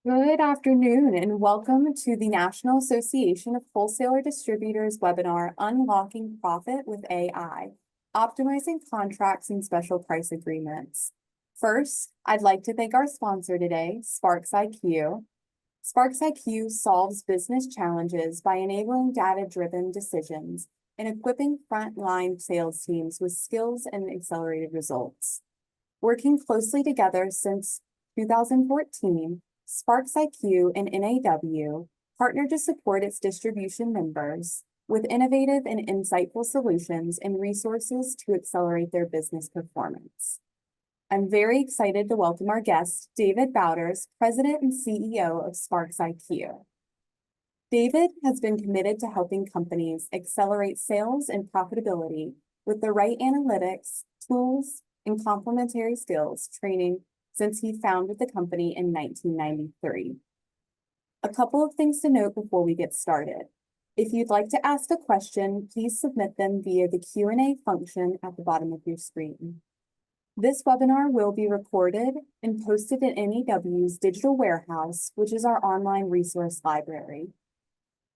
Good afternoon and welcome to the National Association of Wholesaler Distributors webinar, Unlocking Profit with AI, Optimizing Contracts and Special Price Agreements. First, I'd like to thank our sponsor today, SPARXiQ. SPARXiQ solves business challenges by enabling data-driven decisions and equipping frontline sales teams with skills and accelerated results. Working closely together since 2014, SPARXiQ and NAW partnered to support its distribution members with innovative and insightful solutions and resources to accelerate their business performance. I'm very excited to welcome our guest, David Bauders, President and CEO of SPARXiQ. David has been committed to helping companies accelerate sales and profitability with the right analytics, tools, and complementary skills training since he founded the company in 1993. A couple of things to note before we get started. If you'd like to ask a question, please submit them via the Q&A function at the bottom of your screen. This webinar will be recorded and posted in NAW's digital warehouse, which is our online resource library.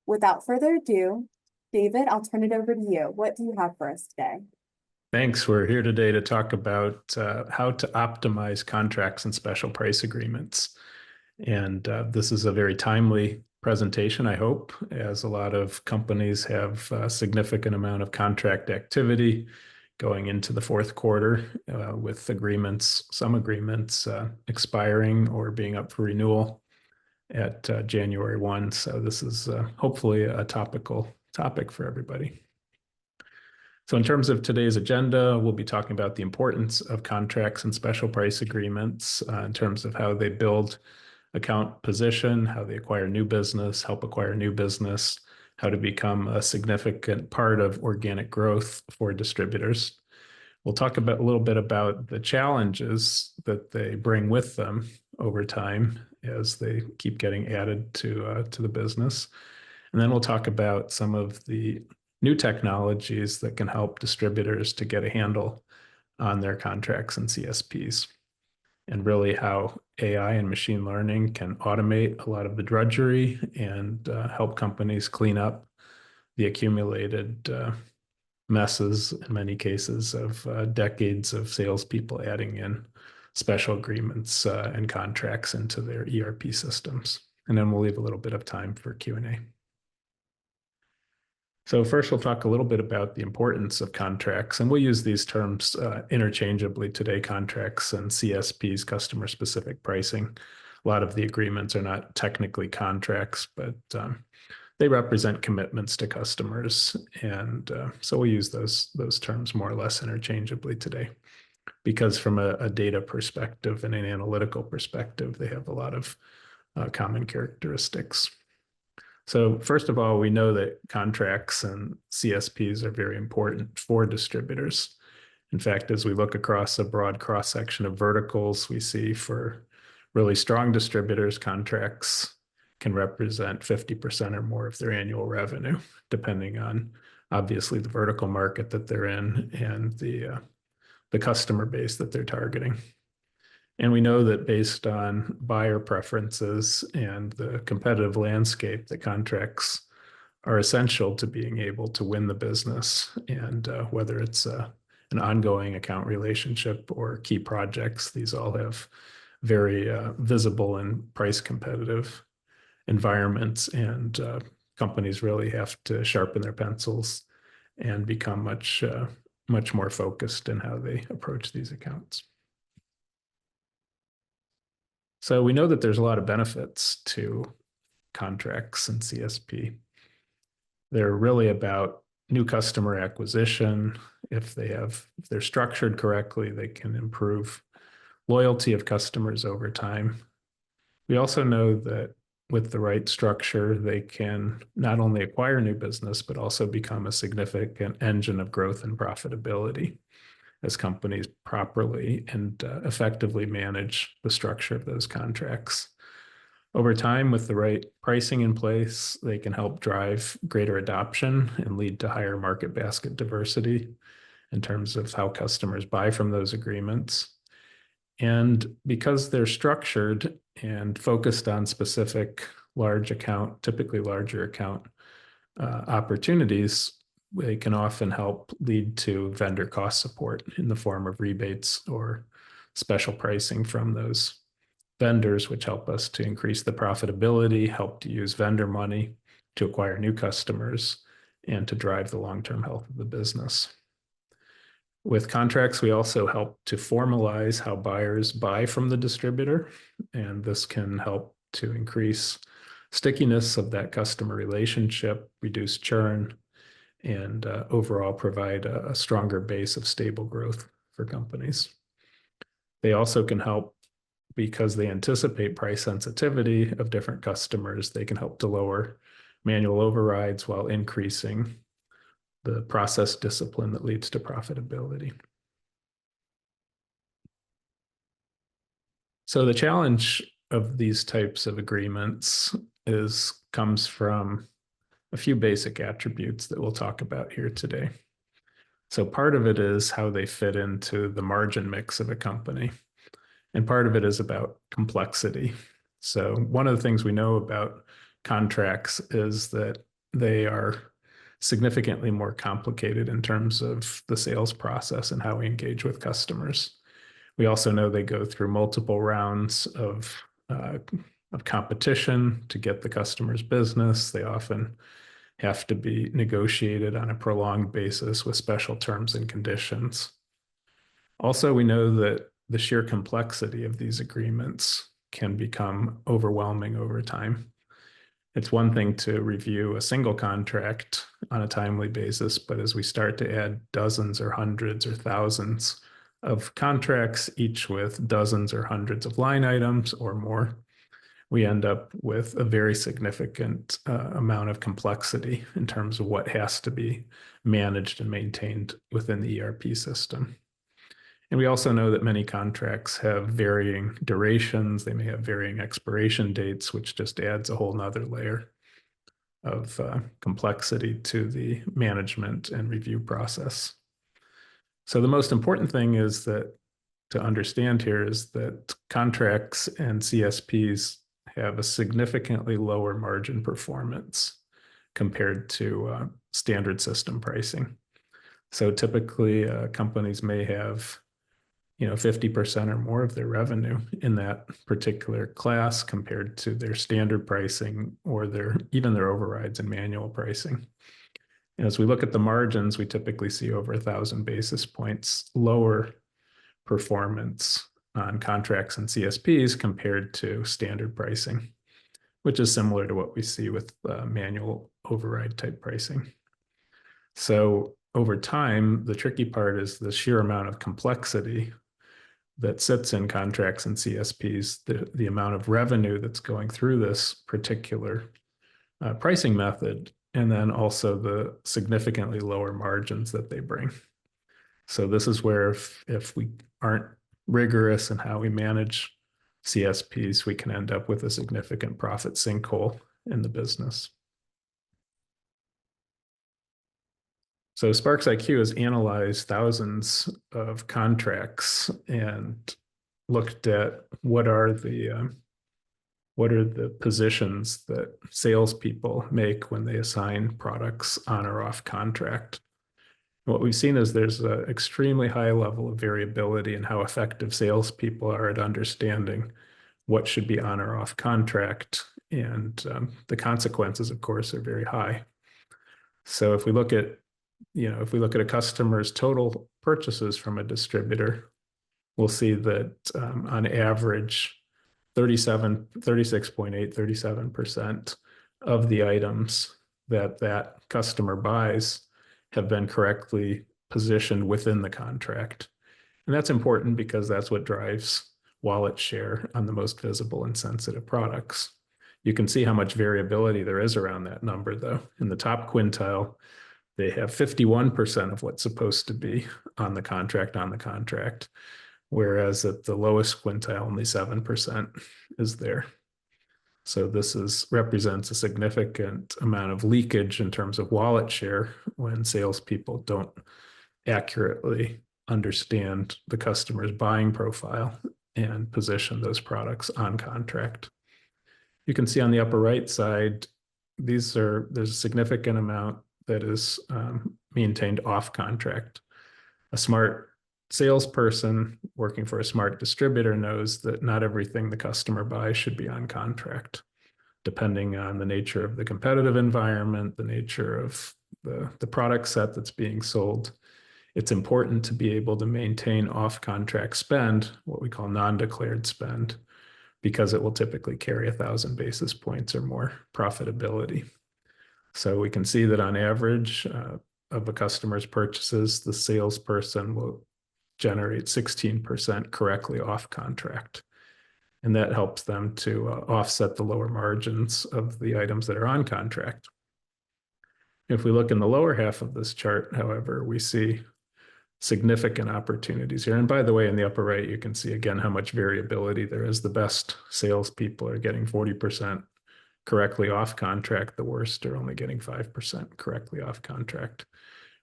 Without further ado, David, I'll turn it over to you. What do you have for us today? Thanks. We're here today to talk about how to optimize contracts and special price agreements. And this is a very timely presentation, I hope, as a lot of companies have a significant amount of contract activity going into the fourth quarter with some agreements expiring or being up for renewal at January 1. So this is hopefully a topical topic for everybody. So in terms of today's agenda, we'll be talking about the importance of contracts and special price agreements in terms of how they build account position, how they acquire new business, help acquire new business, how to become a significant part of organic growth for distributors. We'll talk about a little bit about the challenges that they bring with them over time as they keep getting added to the business. And then we'll talk about some of the new technologies that can help distributors to get a handle on their contracts and CSPs, and really how AI and machine learning can automate a lot of the drudgery and help companies clean up the accumulated messes, in many cases, of decades of salespeople adding in special agreements and contracts into their ERP systems. And then we'll leave a little bit of time for Q&A. So first, we'll talk a little bit about the importance of contracts, and we'll use these terms interchangeably today, contracts and CSPs, customer-specific pricing. A lot of the agreements are not technically contracts, but they represent commitments to customers, and so we use those terms more or less interchangeably today, because from a data perspective and an analytical perspective, they have a lot of common characteristics. So first of all, we know that contracts and CSPs are very important for distributors. In fact, as we look across a broad cross-section of verticals, we see for really strong distributors, contracts can represent 50% or more of their annual revenue, depending on obviously the vertical market that they're in and the customer base that they're targeting. And we know that based on buyer preferences and the competitive landscape, that contracts are essential to being able to win the business. And whether it's an ongoing account relationship or key projects, these all have very visible and price competitive environments. And companies really have to sharpen their pencils and become much more focused in how they approach these accounts. So we know that there's a lot of benefits to contracts and CSP. They're really about new customer acquisition. If they're structured correctly, they can improve loyalty of customers over time. We also know that with the right structure, they can not only acquire new business, but also become a significant engine of growth and profitability as companies properly and effectively manage the structure of those contracts. Over time, with the right pricing in place, they can help drive greater adoption and lead to higher market basket diversity in terms of how customers buy from those agreements. And because they're structured, and focused on specific large account, typically larger account opportunities, they can often help lead to vendor cost support in the form of rebates or special pricing from those vendors, which help us to increase the profitability, help to use vendor money to acquire new customers, and to drive the long-term health of the business. With contracts, we also help to formalize how buyers buy from the distributor, and this can help to increase stickiness of that customer relationship, reduce churn, and overall provide a stronger base of stable growth for companies. They also can help because they anticipate price sensitivity of different customers. They can help to lower manual overrides while increasing the process discipline that leads to profitability. So the challenge of these types of agreements comes from a few basic attributes that we'll talk about here today. So part of it is how they fit into the margin mix of a company, and part of it is about complexity. So one of the things we know about contracts is that they are significantly more complicated in terms of the sales process and how we engage with customers. We also know they go through multiple rounds of competition to get the customer's business. They often have to be negotiated on a prolonged basis with special terms and conditions. Also, we know that the sheer complexity of these agreements can become overwhelming over time. It's one thing to review a single contract on a timely basis, but as we start to add dozens or hundreds or thousands of contracts, each with dozens or hundreds of line items or more, we end up with a very significant amount of complexity in terms of what has to be managed and maintained within the ERP system. And we also know that many contracts have varying durations. They may have varying expiration dates, which just adds a whole nother layer of complexity to the management and review process. So the most important thing is that to understand here is that contracts and CSPs have a significantly lower margin performance compared to standard system pricing. So typically companies may have 50% or more of their revenue in that particular class compared to their standard pricing or even their overrides and manual pricing. And as we look at the margins, we typically see over 1,000 basis points lower performance on contracts and CSPs compared to standard pricing, which is similar to what we see with manual override type pricing. So over time, the tricky part is the sheer amount of complexity that sits in contracts and CSPs, the amount of revenue that's going through this particular pricing method, and then also the significantly lower margins that they bring. So this is where if we aren't rigorous in how we manage CSPs, we can end up with a significant profit sinkhole in the business. So SPARXiQ has analyzed thousands of contracts and looked at what are the positions that salespeople make when they assign products on or off contract. What we've seen is there's an extremely high level of variability in how effective salespeople are at understanding what should be on or off contract, and the consequences, of course, are very high. So if we look at a customer's total purchases from a distributor, we'll see that on average, 37% of the items that customer buys have been correctly positioned within the contract. And that's important because that's what drives wallet share on the most visible and sensitive products. You can see how much variability there is around that number, though. In the top quintile, they have 51% of what's supposed to be on the contract, whereas at the lowest quintile, only 7% is there. So this represents a significant amount of leakage in terms of wallet share when salespeople don't accurately understand the customer's buying profile and position those products on contract. You can see on the upper right side, there's a significant amount that is maintained off contract. A smart salesperson working for a smart distributor knows that not everything the customer buys should be on contract, depending on the nature of the competitive environment, the nature of the product set that's being sold. It's important to be able to maintain off-contract spend, what we call non-declared spend, because it will typically carry 1,000 basis points or more profitability. So we can see that on average of a customer's purchases, the salesperson will generate 16% correctly off contract. And that helps them to offset the lower margins of the items that are on contract. If we look in the lower half of this chart, however, we see significant opportunities here. And by the way, in the upper right, you can see again how much variability there is. The best salespeople are getting 40% correctly off contract. The worst are only getting 5% correctly off contract,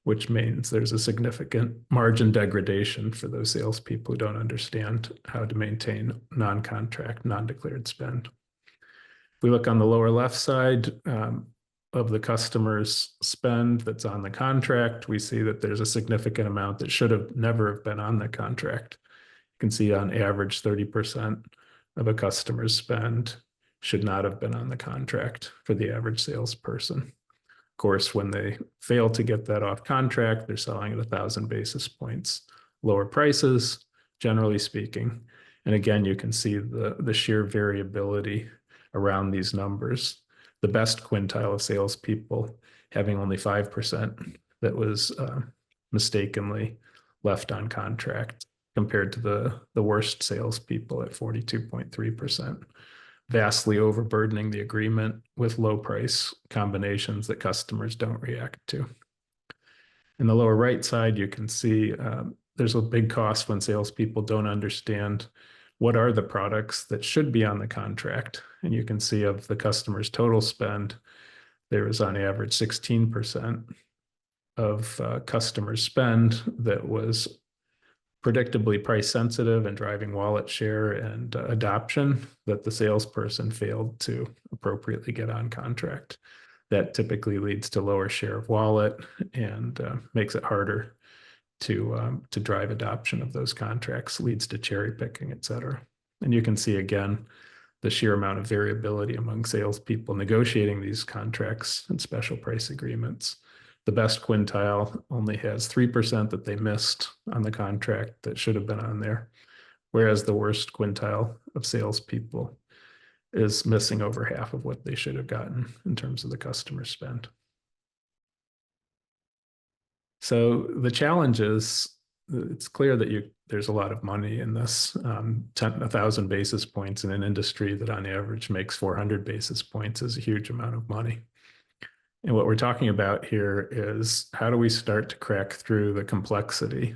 which means there's a significant margin degradation for those salespeople who don't understand how to maintain non-contract, non-declared spend. If we look on the lower left side of the customer's spend that's on the contract, we see that there's a significant amount that should have never have been on the contract. You can see on average 30% of a customer's spend should not have been on the contract for the average salesperson. Of course, when they fail to get that off contract, they're selling at 1,000 basis points lower prices, generally speaking. And again, you can see the sheer variability around these numbers. The best quintile of salespeople having only 5% that was mistakenly left on contract, compared to the worst salespeople at 42.3%, vastly overburdening the agreement with low price combinations that customers don't react to. In the lower right side, you can see there's a big cost when salespeople don't understand what are the products that should be on the contract. And you can see of the customer's total spend, there is on average 16% of customers' spend that was predictably price sensitive and driving wallet share and adoption that the salesperson failed to appropriately get on contract. That typically leads to lower share of wallet and makes it harder to drive adoption of those contracts, leads to cherry picking, et cetera. And you can see again the sheer amount of variability among salespeople negotiating these contracts and special price agreements. The best quintile only has 3% that they missed on the contract that should have been on there, whereas the worst quintile of salespeople is missing over half of what they should have gotten in terms of the customer spend. So the challenge is, it's clear that there's a lot of money in this. 1,000 basis points in an industry that on average makes 400 basis points is a huge amount of money. And what we're talking about here is how do we start to crack through the complexity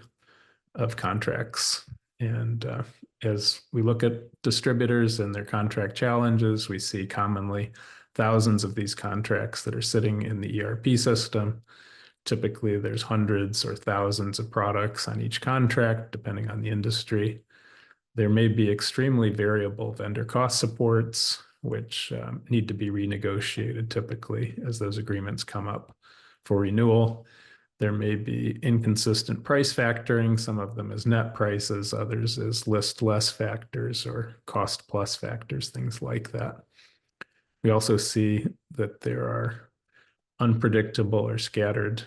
of contracts? And as we look at distributors and their contract challenges, we see commonly thousands of these contracts that are sitting in the ERP system. Typically, there's hundreds or thousands of products on each contract, depending on the industry. There may be extremely variable vendor cost supports, which need to be renegotiated typically as those agreements come up for renewal. There may be inconsistent price factoring, some of them as net prices, others as list less factors or cost plus factors, things like that. We also see that there are unpredictable or scattered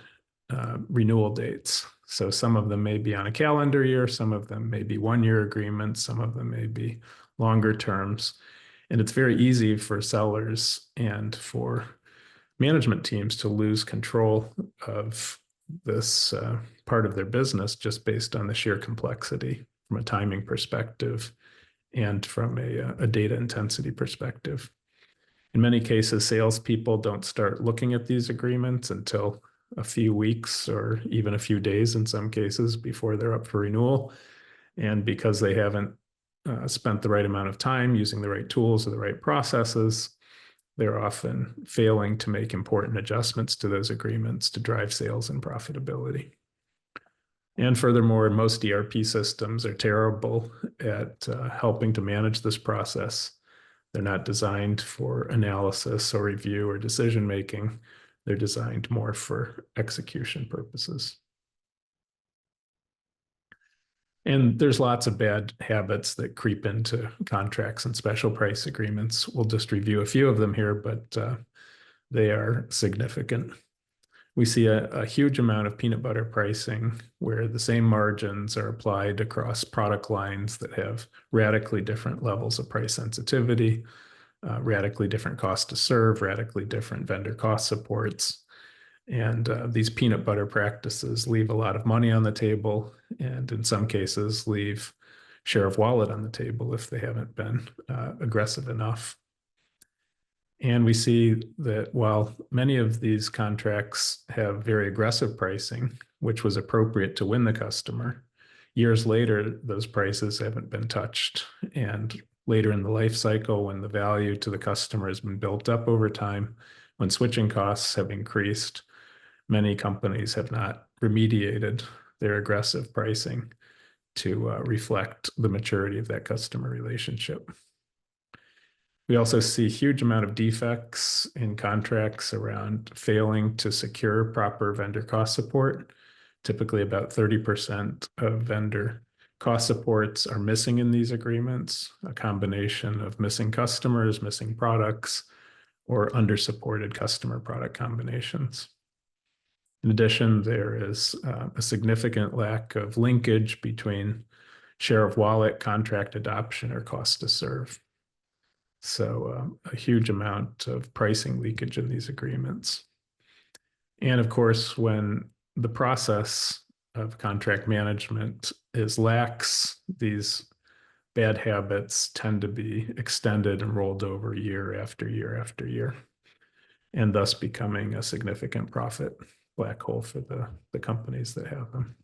renewal dates. So some of them may be on a calendar year, some of them may be 1-year agreements, some of them may be longer terms. And it's very easy for sellers and for management teams to lose control of this part of their business just based on the sheer complexity from a timing perspective and from a data intensity perspective. In many cases, salespeople don't start looking at these agreements until a few weeks or even a few days in some cases before they're up for renewal. And because they haven't spent the right amount of time using the right tools or the right processes, they're often failing to make important adjustments to those agreements to drive sales and profitability. And furthermore, most ERP systems are terrible at helping to manage this process. They're not designed for analysis or review or decision making. They're designed more for execution purposes. And there's lots of bad habits that creep into contracts and special price agreements. We'll just review a few of them here, but they are significant. We see a huge amount of peanut butter pricing where the same margins are applied across product lines that have radically different levels of price sensitivity, radically different cost to serve, radically different vendor cost supports. And these peanut butter practices leave a lot of money on the table, and in some cases leave share of wallet on the table if they haven't been aggressive enough. And we see that while many of these contracts have very aggressive pricing, which was appropriate to win the customer, years later, those prices haven't been touched. And later in the life cycle, when the value to the customer has been built up over time, when switching costs have increased, many companies have not remediated their aggressive pricing to reflect the maturity of that customer relationship. We also see a huge amount of defects in contracts around failing to secure proper vendor cost support. Typically, about 30% of vendor cost supports are missing in these agreements, a combination of missing customers, missing products, or under-supported customer product combinations. In addition, there is a significant lack of linkage between share of wallet, contract adoption, or cost to serve. So a huge amount of pricing leakage in these agreements. And of course, when the process of contract management is lax, these bad habits tend to be extended and rolled over year after year after year, and thus becoming a significant profit black hole for the companies that have them.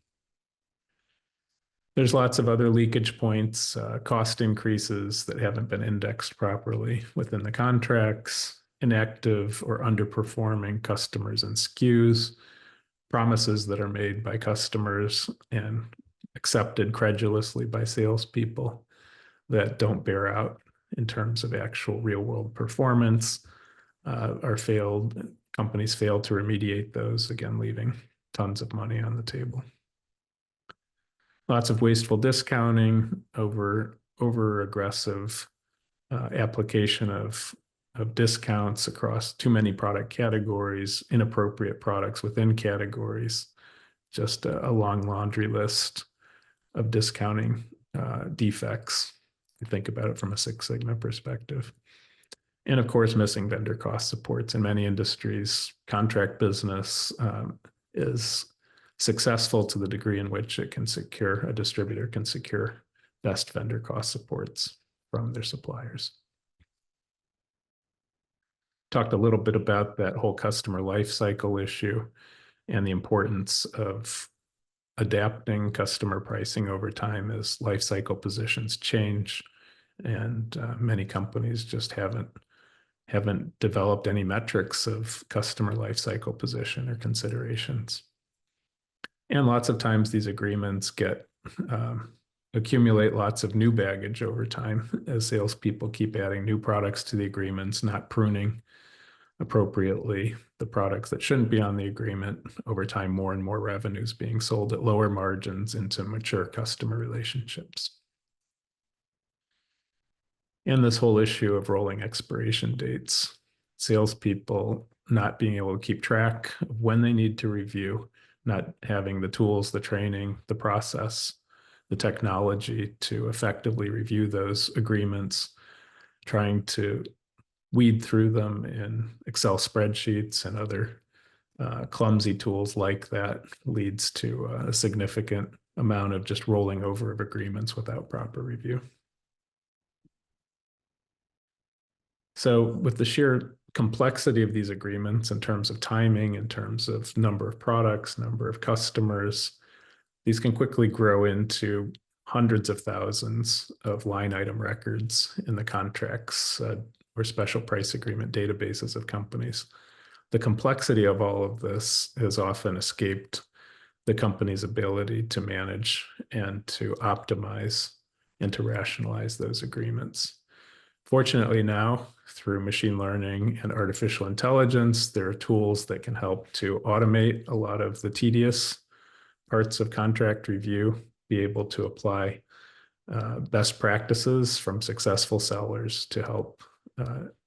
There's lots of other leakage points, cost increases that haven't been indexed properly within the contracts, inactive or underperforming customers and SKUs, promises that are made by customers and accepted credulously by salespeople that don't bear out in terms of actual real world performance, companies fail to remediate those, again, leaving tons of money on the table. Lots of wasteful discounting, over aggressive application of discounts across too many product categories, inappropriate products within categories, just a long laundry list of discounting defects. You think about it from a Six Sigma perspective. And of course, missing vendor cost supports. In many industries, contract business is successful to the degree in which a distributor can secure best vendor cost supports from their suppliers. Talked a little bit about that whole customer life cycle issue and the importance of adapting customer pricing over time as life cycle positions change. And many companies just haven't developed any metrics of customer life cycle position or considerations. And lots of times these agreements accumulate lots of new baggage over time as salespeople keep adding new products to the agreements, not pruning appropriately the products that shouldn't be on the agreement. Over time, more and more revenues being sold at lower margins into mature customer relationships. And this whole issue of rolling expiration dates, salespeople not being able to keep track of when they need to review, not having the tools, the training, the process, the technology to effectively review those agreements, trying to weed through them in Excel spreadsheets and other clumsy tools like that leads to a significant amount of just rolling over of agreements without proper review. So with the sheer complexity of these agreements in terms of timing, in terms of number of products, number of customers, these can quickly grow into hundreds of thousands of line item records in the contracts or special price agreement databases of companies. The complexity of all of this has often escaped the company's ability to manage and to optimize and to rationalize those agreements. Fortunately now, through machine learning and artificial intelligence, there are tools that can help to automate a lot of the tedious parts of contract review, be able to apply best practices from successful sellers to help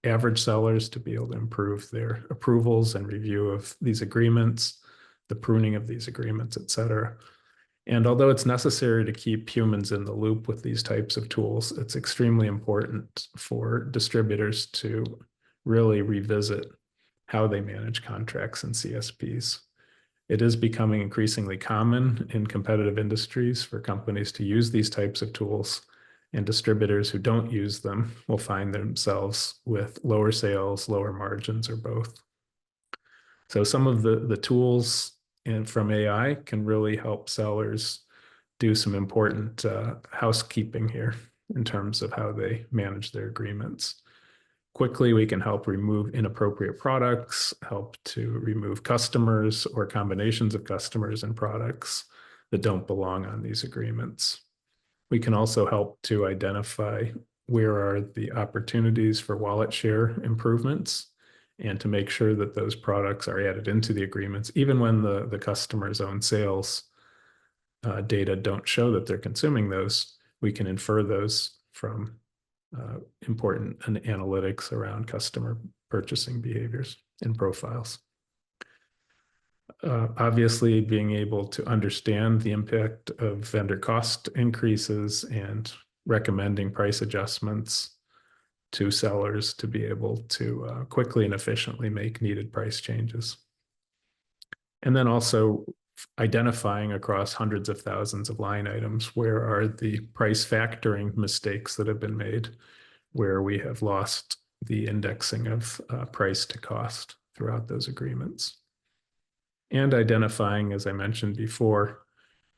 average sellers to be able to improve their approvals and review of these agreements, the pruning of these agreements, et cetera. And although it's necessary to keep humans in the loop with these types of tools, it's extremely important for distributors to really revisit how they manage contracts and CSPs. It is becoming increasingly common in competitive industries for companies to use these types of tools, and distributors who don't use them will find themselves with lower sales, lower margins, or both. So some of the tools from AI can really help sellers do some important housekeeping here in terms of how they manage their agreements. Quickly, we can help remove inappropriate products, help to remove customers or combinations of customers and products that don't belong on these agreements. We can also help to identify where are the opportunities for wallet share improvements and to make sure that those products are added into the agreements, even when the customer's own sales data don't show that they're consuming those. We can infer those from important analytics around customer purchasing behaviors and profiles. Obviously, being able to understand the impact of vendor cost increases and recommending price adjustments to sellers to be able to quickly and efficiently make needed price changes. And then also identifying across hundreds of thousands of line items, where are the price factoring mistakes that have been made, where we have lost the indexing of price to cost throughout those agreements. And identifying, as I mentioned before,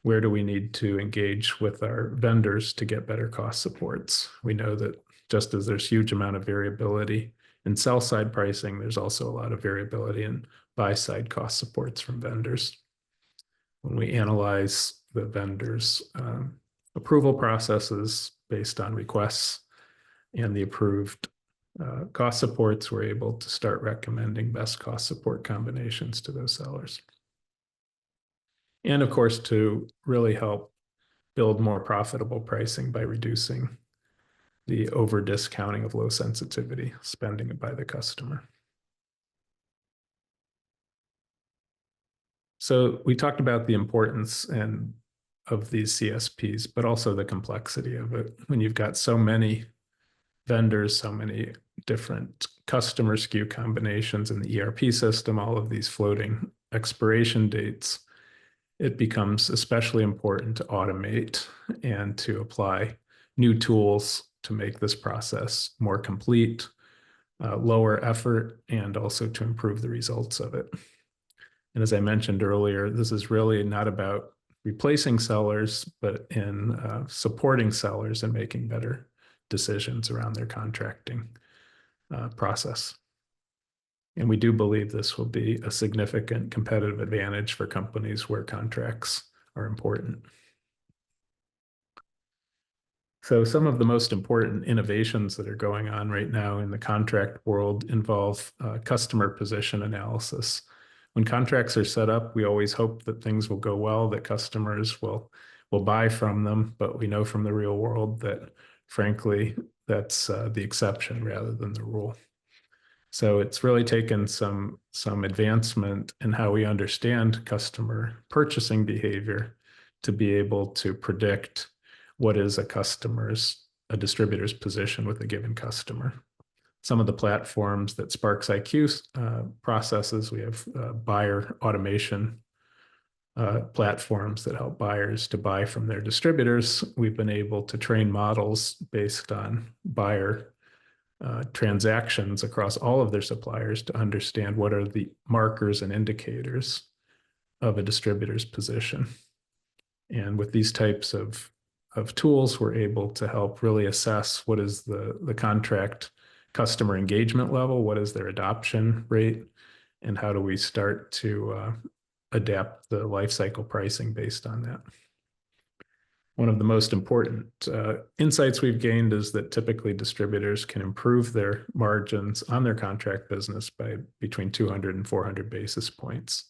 where do we need to engage with our vendors to get better cost supports? We know that just as there's huge amount of variability in sell side pricing, there's also a lot of variability in buy side cost supports from vendors. When we analyze the vendors' approval processes based on requests and the approved cost supports, we're able to start recommending best cost support combinations to those sellers. And of course, to really help build more profitable pricing by reducing the over discounting of low sensitivity spending by the customer. So we talked about the importance of these CSPs, but also the complexity of it. When you've got so many vendors, so many different customer SKU combinations in the ERP system, all of these floating expiration dates, it becomes especially important to automate and to apply new tools to make this process more complete, lower effort, and also to improve the results of it. And as I mentioned earlier, this is really not about replacing sellers, but in supporting sellers and making better decisions around their contracting process. And we do believe this will be a significant competitive advantage for companies where contracts are important. So some of the most important innovations that are going on right now in the contract world involve customer position analysis. When contracts are set up, we always hope that things will go well, that customers will buy from them, but we know from the real world that, frankly, that's the exception rather than the rule. So it's really taken some advancement in how we understand customer purchasing behavior to be able to predict what is a distributor's position with a given customer. Some of the platforms that SPARXiQ processes, we have buyer automation platforms that help buyers to buy from their distributors. We've been able to train models based on buyer transactions across all of their suppliers to understand what are the markers and indicators of a distributor's position. And with these types of tools, we're able to help really assess what is the contract customer engagement level, what is their adoption rate, and how do we start to adapt the life cycle pricing based on that. One of the most important insights we've gained is that typically distributors can improve their margins on their contract business by between 200 and 400 basis points,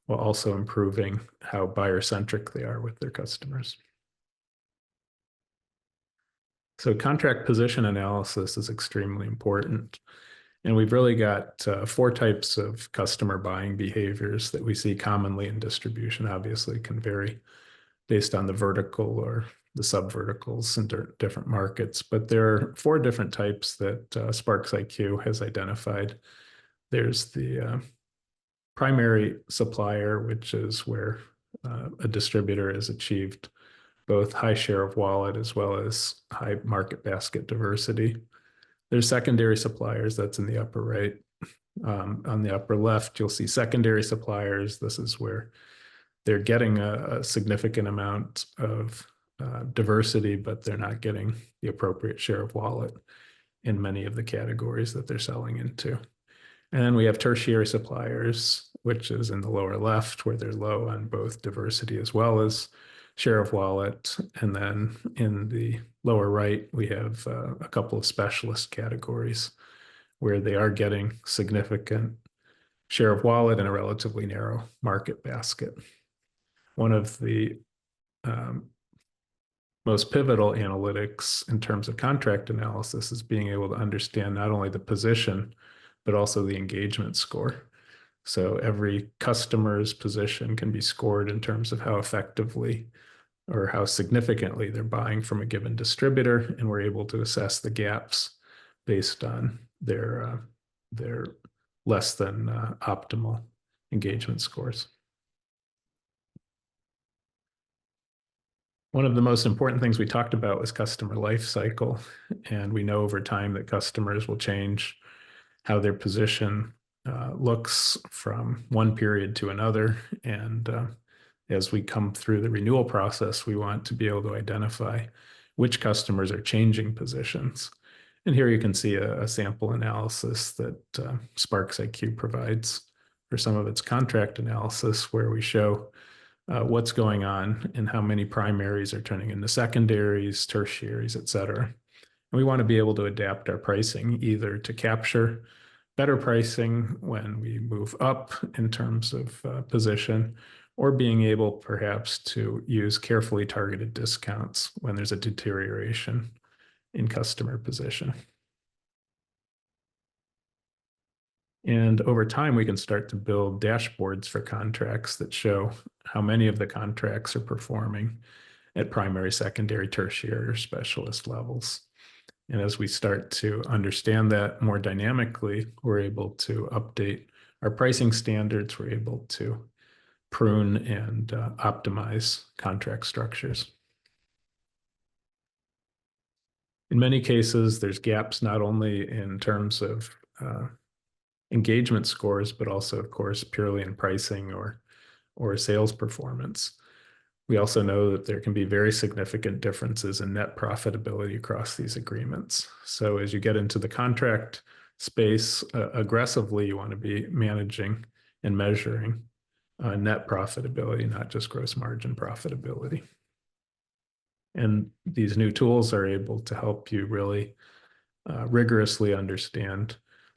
while also improving how buyer-centric they are with their customers. So contract position analysis is extremely important. And we've really got 4 types of customer buying behaviors that we see commonly in distribution. Obviously, can vary based on the vertical or the sub-verticals in different markets. But there are 4 different types that SPARXiQ has identified. There's the primary supplier, which is where a distributor has achieved both high share of wallet as well as high market basket diversity. There's secondary suppliers, that's in the upper right. On the upper left, you'll see secondary suppliers. This is where they're getting a significant amount of diversity, but they're not getting the appropriate share of wallet in many of the categories that they're selling into. And then we have tertiary suppliers, which is in the lower left, where they're low on both diversity as well as share of wallet. And then in the lower right, we have a couple of specialist categories where they are getting significant share of wallet in a relatively narrow market basket. One of the most pivotal analytics in terms of contract analysis is being able to understand not only the position, but also the engagement score. So every customer's position can be scored in terms of how effectively or how significantly they're buying from a given distributor, and we're able to assess the gaps based on their less than optimal engagement scores. One of the most important things we talked about was customer life cycle, and we know over time that customers will change how their position looks from one period to another, and as we come through the renewal process, we want to be able to identify which customers are changing positions. And here you can see a sample analysis that SPARXiQ provides for some of its contract analysis, where we show what's going on and how many primaries are turning into secondaries, tertiaries, et cetera. And we want to be able to adapt our pricing either to capture better pricing when we move up in terms of position, or being able perhaps to use carefully targeted discounts when there's a deterioration in customer position. And over time, we can start to build dashboards for contracts that show how many of the contracts are performing at primary, secondary, tertiary, or specialist levels. And as we start to understand that more dynamically, we're able to update our pricing standards. We're able to prune and optimize contract structures. In many cases, there's gaps not only in terms of engagement scores, but also, of course, purely in pricing or sales performance. We also know that there can be very significant differences in net profitability across these agreements. So as you get into the contract space aggressively, you want to be managing and measuring net profitability, not just gross margin profitability. And these new tools are able to help you really rigorously understand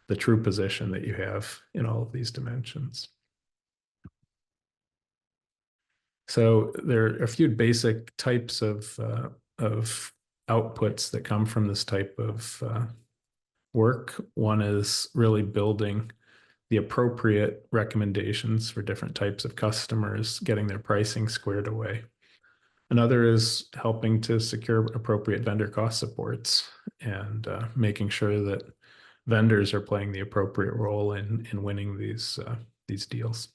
the true position that you have in all of these dimensions. So there are a few basic types of outputs that come from this type of work. One is really building the appropriate recommendations for different types of customers, getting their pricing squared away. Another is helping to secure appropriate vendor cost supports and making sure that vendors are playing the appropriate role in winning these deals.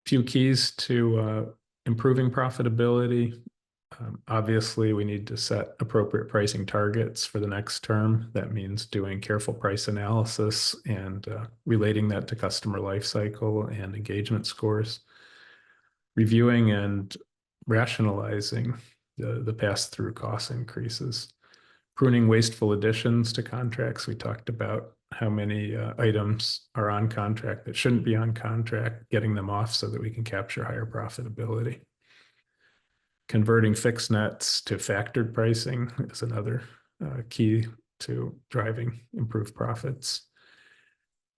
Few keys to improving profitability. Obviously, we need to set appropriate pricing targets for the next term. That means doing careful price analysis and relating that to customer life cycle and engagement scores. Reviewing and rationalizing the pass-through cost increases. Pruning wasteful additions to contracts. We talked about how many items are on contract that shouldn't be on contract, getting them off so that we can capture higher profitability. Converting fixed nets to factored pricing is another key to driving improved profits.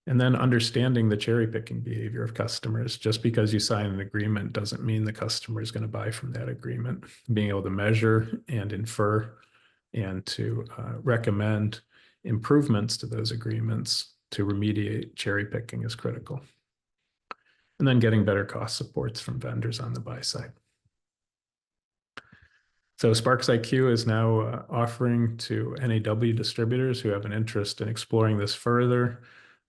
And then understanding the cherry picking behavior of customers. Just because you sign an agreement doesn't mean the customer is going to buy from that agreement. Being able to measure and infer and to recommend improvements to those agreements to remediate cherry picking is critical. And then getting better cost supports from vendors on the buy side. So SPARXiQ is now offering to NAW distributors who have an interest in exploring this further,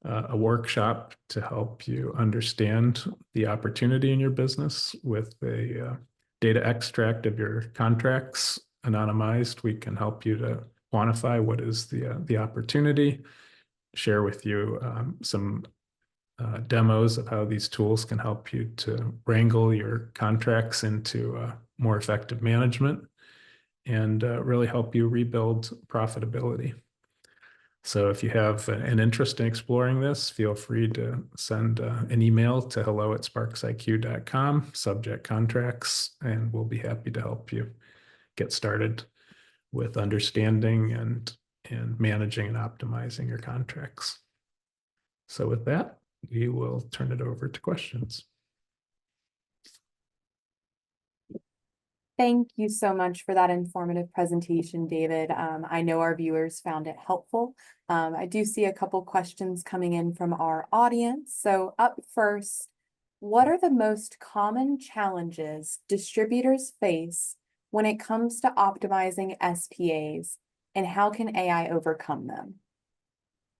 a workshop to help you understand the opportunity in your business with a data extract of your contracts anonymized. We can help you to quantify what is the opportunity, share with you some demos of how these tools can help you to wrangle your contracts into more effective management and really help you rebuild profitability. So if you have an interest in exploring this, feel free to send an email to hello@sparxiq.com, subject contracts, and we'll be happy to help you get started with understanding and managing and optimizing your contracts. So with that, we will turn it over to questions. Thank you so much for that informative presentation, David. I know our viewers found it helpful. I do see a couple questions coming in from our audience. So up first, what are the most common challenges distributors face when it comes to optimizing SPAs, and how can AI overcome them?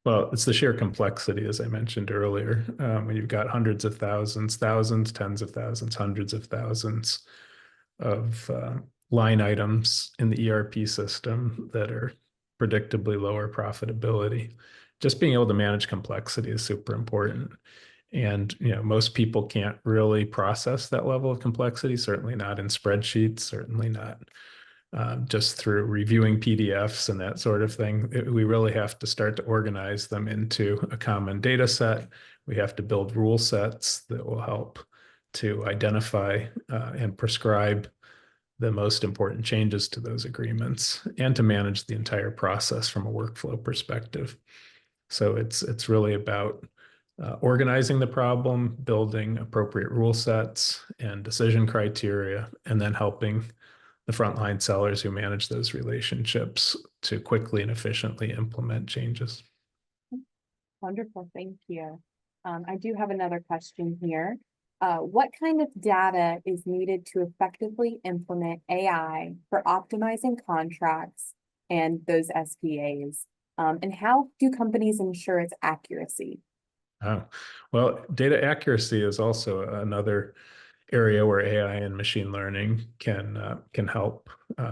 Well, it's the sheer complexity, as I mentioned earlier, when you've got hundreds of thousands, tens of thousands, hundreds of thousands of line items in the ERP system that are predictably lower profitability. Just being able to manage complexity is super important. And most people can't really process that level of complexity, certainly not in spreadsheets, certainly not just through reviewing PDFs and that sort of thing. We really have to start to organize them into a common data set. We have to build rule sets that will help to identify and prescribe the most important changes to those agreements and to manage the entire process from a workflow perspective. So it's really about organizing the problem, building appropriate rule sets and decision criteria, and then helping the frontline sellers who manage those relationships to quickly and efficiently implement changes. Wonderful, thank you. I do have another question here. What kind of data is needed to effectively implement AI for optimizing contracts and those SPAs? And how do companies ensure its accuracy? Oh, well, data accuracy is also another area where AI and machine learning can help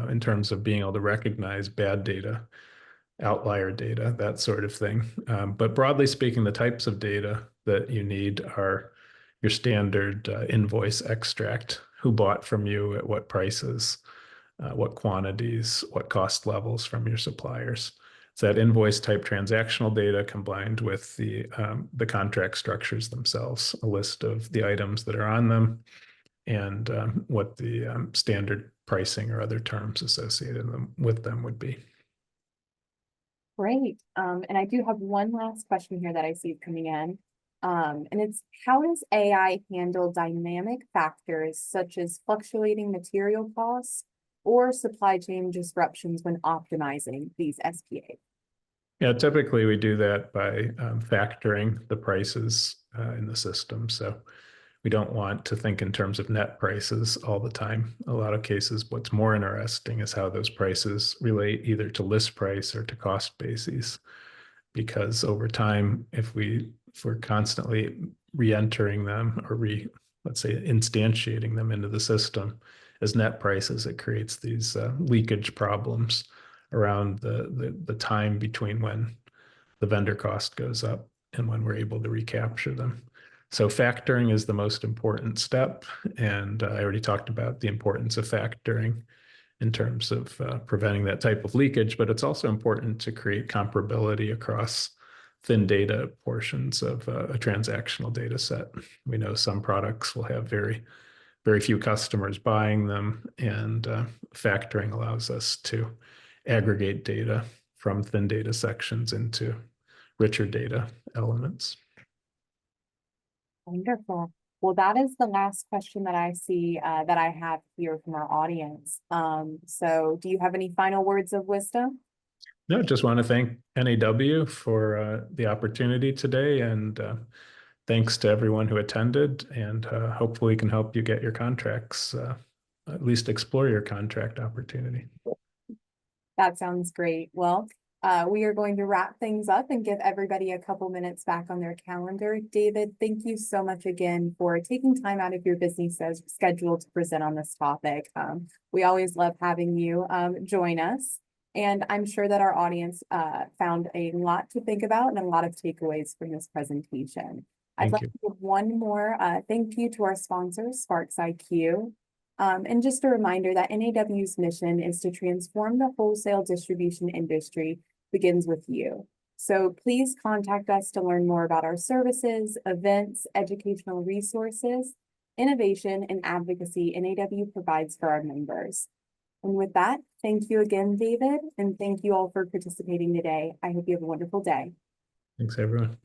in terms of being able to recognize bad data, outlier data, that sort of thing. But broadly speaking, the types of data that you need are your standard invoice extract, who bought from you at what prices, what quantities, what cost levels from your suppliers. It's that invoice type transactional data combined with the contract structures themselves, a list of the items that are on them, and what the standard pricing or other terms associated with them would be. Great. And I do have one last question here that I see coming in. And it's, how does AI handle dynamic factors such as fluctuating material costs or supply chain disruptions when optimizing these SPAs? Yeah, typically we do that by factoring the prices in the system. So we don't want to think in terms of net prices all the time. A lot of cases, what's more interesting is how those prices relate either to list price or to cost bases. Because over time, if we're constantly re-entering them or let's say instantiating them into the system as net prices, it creates these leakage problems around the time between when the vendor cost goes up and when we're able to recapture them. So factoring is the most important step. And I already talked about the importance of factoring in terms of preventing that type of leakage, but it's also important to create comparability across thin data portions of a transactional data set. We know some products will have very few customers buying them, and factoring allows us to aggregate data from thin data sections into richer data elements. Wonderful. Well, that is the last question that I see that I have here from our audience. So do you have any final words of wisdom? No, just want to thank NAW for the opportunity today, and thanks to everyone who attended, and hopefully can help you get your contracts, at least explore your contract opportunity. That sounds great. Well, we are going to wrap things up and give everybody a couple minutes back on their calendar. David, thank you so much again for taking time out of your busy schedule to present on this topic. We always love having you join us. And I'm sure that our audience found a lot to think about and a lot of takeaways from this presentation. I'd like to give one more thank you to our sponsor, SPARXiQ. And just a reminder that NAW's mission is to transform the wholesale distribution industry begins with you. So please contact us to learn more about our services, events, educational resources, innovation, and advocacy NAW provides for our members. And with that, thank you again, David, and thank you all for participating today. I hope you have a wonderful day. Thanks, everyone.